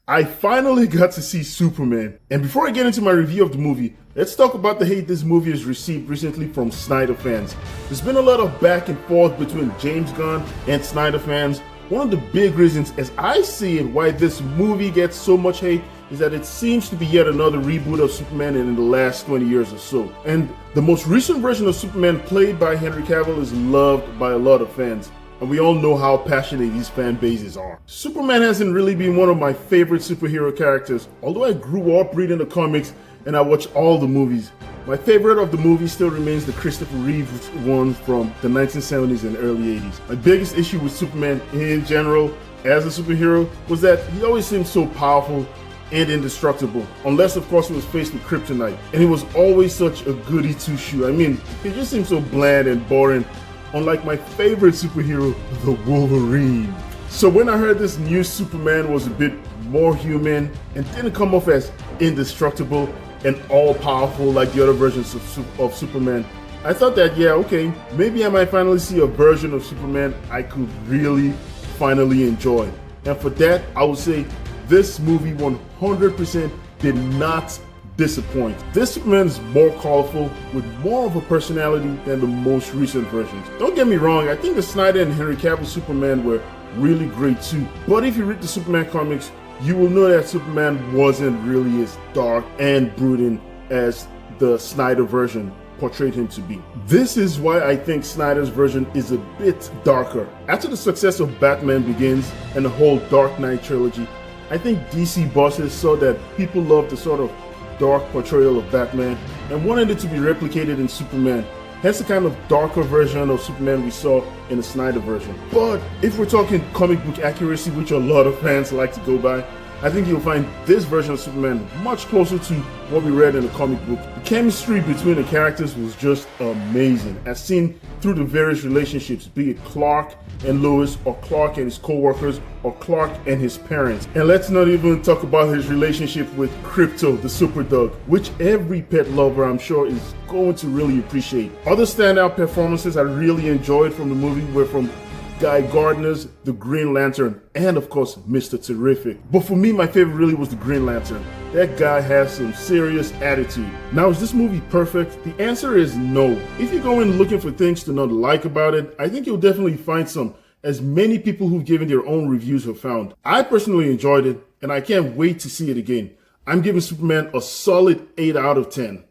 I finally got to see Superman. And before I get into my review of the movie, let's talk about the hate this movie has received recently from Snyder fans. There's been a lot of back and forth between James Gunn and Snyder fans. One of the big reasons, as I see it, why this movie gets so much hate is that it seems to be yet another reboot of Superman in the last 20 years or so. And the most recent version of Superman, played by Henry Cavill, is loved by a lot of fans. And we all know how passionate these fan bases are. Superman hasn't really been one of my favorite superhero characters, although I grew up reading the comics and I watched all the movies. My favorite of the movies still remains the Christopher Reeve one from the 1970s and early 80s. My biggest issue with Superman in general as a superhero was that he always seemed so powerful and indestructible, unless of course he was faced with kryptonite. And he was always such a goody two-shoe. I mean, he just seemed so bland and boring, unlike my favorite superhero, the Wolverine. So when I heard this new Superman was a bit more human and didn't come off as indestructible and all-powerful like the other versions of Superman, I thought that, yeah, okay, maybe I might finally see a version of Superman I could really finally enjoy. And for that, I would say this movie 100% did not disappoint. This Superman is more colorful with more of a personality than the most recent versions. Don't get me wrong, I think the Snyder and Henry Cavill Superman were really great too. But if you read the Superman comics, you will know that Superman wasn't really as dark and brooding as the Snyder version portrayed him to be. This is why I think Snyder's version is a bit darker. After the success of Batman Begins and the whole Dark Knight trilogy, I think DC bosses saw that people loved the sort of dark portrayal of Batman and wanted it to be replicated in Superman, hence the kind of darker version of Superman we saw in the Snyder version. But if we're talking comic book accuracy, which a lot of fans like to go by, I think you'll find this version of Superman much closer to what we read in the comic book. The chemistry between the characters was just amazing, as seen through the various relationships, be it Clark and Lois, or Clark and his co-workers, or Clark and his parents. And let's not even talk about his relationship with Krypto, the super dog, which every pet lover I'm sure is going to really appreciate. Other standout performances I really enjoyed from the movie were from Guy Gardner's The Green Lantern, and of course, Mr. Terrific. But for me, my favorite really was the Green Lantern. That guy has some serious attitude. Now, is this movie perfect? The answer is no. If you go in looking for things to not like about it, I think you'll definitely find some, as many people who've given their own reviews have found. I personally enjoyed it, and I can't wait to see it again. I'm giving Superman a solid 8 out of 10.